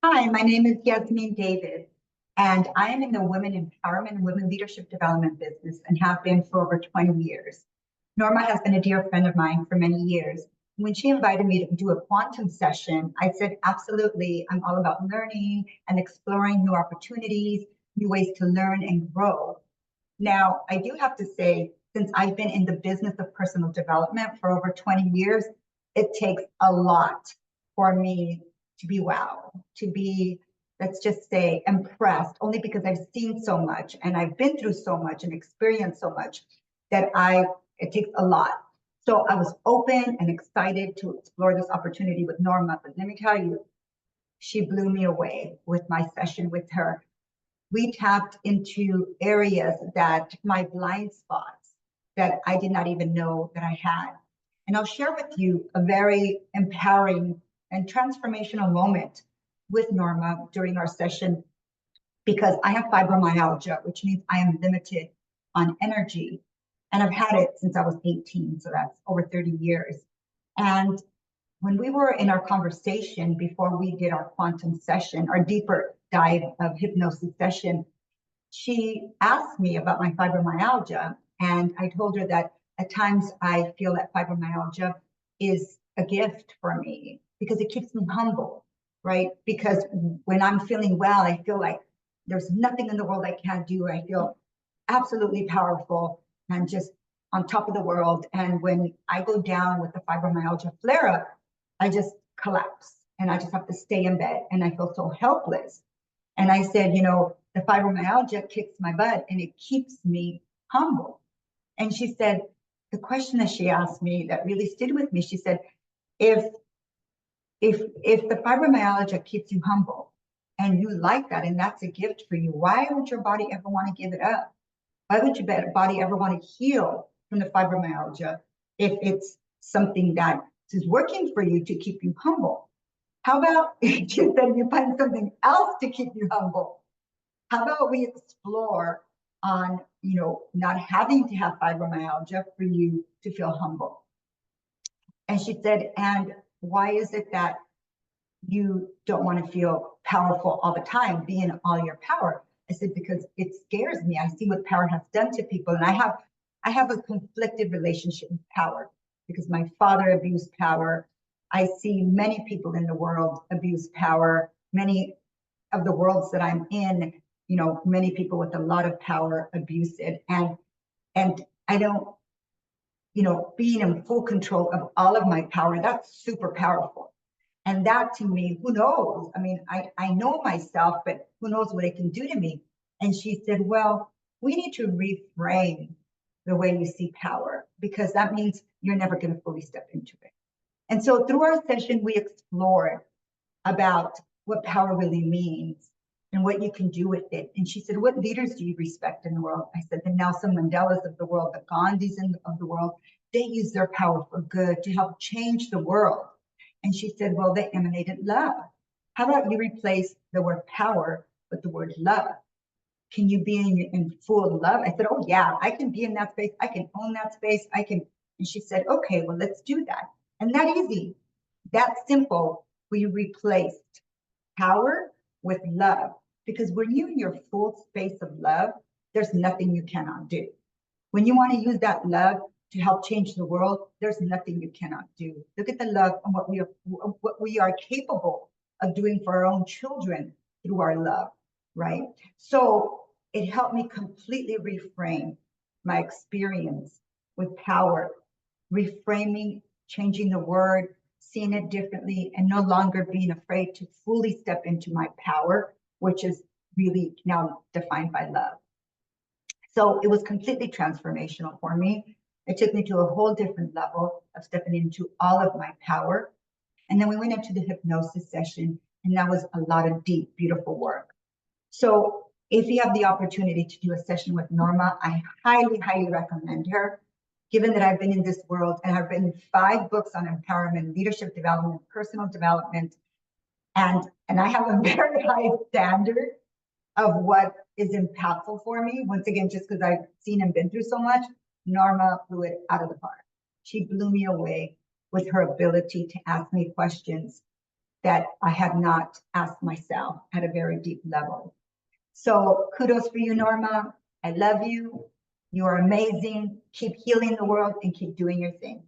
Hi, my name is Yasmin David, and I am in the women empowerment and women leadership development business and have been for over 20 years. Norma has been a dear friend of mine for many years. When she invited me to do a quantum session, I said, absolutely, I'm all about learning and exploring new opportunities, new ways to learn and grow. Now, I do have to say, since I've been in the business of personal development for over 20 years, it takes a lot for me to be wow, to be, let's just say, impressed, only because I've seen so much and I've been through so much and experienced so much that it takes a lot. So I was open and excited to explore this opportunity with Norma, but let me tell you, she blew me away with my session with her. We tapped into areas that my blind spots that I did not even know that I had. And I'll share with you a very empowering and transformational moment with Norma during our session, because I have fibromyalgia, which means I am limited on energy. And I've had it since I was 18, so that's over 30 years. And when we were in our conversation before we did our quantum session, our deeper dive of hypnosis session, she asked me about my fibromyalgia. And I told her that at times I feel that fibromyalgia is a gift for me because it keeps me humble, right? Because when I'm feeling well, I feel like there's nothing in the world I can't do. I feel absolutely powerful and just on top of the world. And when I go down with the fibromyalgia flare up, I just collapse and I just have to stay in bed and I feel so helpless. And I said, the fibromyalgia kicks my butt and it keeps me humble. And she said, the question that she asked me that really stayed with me, she said, if the fibromyalgia keeps you humble and you like that and that's a gift for you, why would your body ever want to give it up? Why would your body ever want to heal from the fibromyalgia if it's something that is working for you to keep you humble? How about she said you find something else to keep you humble? How about we explore on, not having to have fibromyalgia for you to feel humble? And she said, and why is it that you don't want to feel powerful all the time, be in all your power? I said, because it scares me. I see what power has done to people. And I have a conflicted relationship with power because my father abused power. I see many people in the world abuse power. Many of the worlds that I'm in, many people with a lot of power abuse it. And I don't, being in full control of all of my power, that's super powerful. And that to me, who knows? I mean, I know myself, but who knows what it can do to me? And she said, well, we need to reframe the way you see power, because that means you're never going to fully step into it. And so through our session, we explored about what power really means and what you can do with it. And she said, what leaders do you respect in the world? I said, the Nelson Mandelas of the world, the Gandhis of the world, they use their power for good to help change the world. And she said, well, they emanated love. How about you replace the word power with the word love? Can you be in full love? I said, oh yeah, I can be in that space. I can own that space. I can. And she said, okay, well, let's do that. And that easy, that simple, we replaced power with love. Because when you're in your full space of love, there's nothing you cannot do. When you want to use that love to help change the world, there's nothing you cannot do. Look at the love and what we are capable of doing for our own children through our love, right? So it helped me completely reframe my experience with power, reframing, changing the word, seeing it differently, and no longer being afraid to fully step into my power, which is really now defined by love. So it was completely transformational for me. It took me to a whole different level of stepping into all of my power. And then we went into the hypnosis session, and that was a lot of deep, beautiful work. So if you have the opportunity to do a session with Norma, I highly, highly recommend her. Given that I've been in this world and I've written 5 books on empowerment, leadership development, personal development, and I have a very high standard of what is impactful for me. Once again, just because I've seen and been through so much, Norma blew it out of the park. She blew me away with her ability to ask me questions that I have not asked myself at a very deep level. So kudos for you, Norma. I love you. You are amazing. Keep healing the world and keep doing your thing.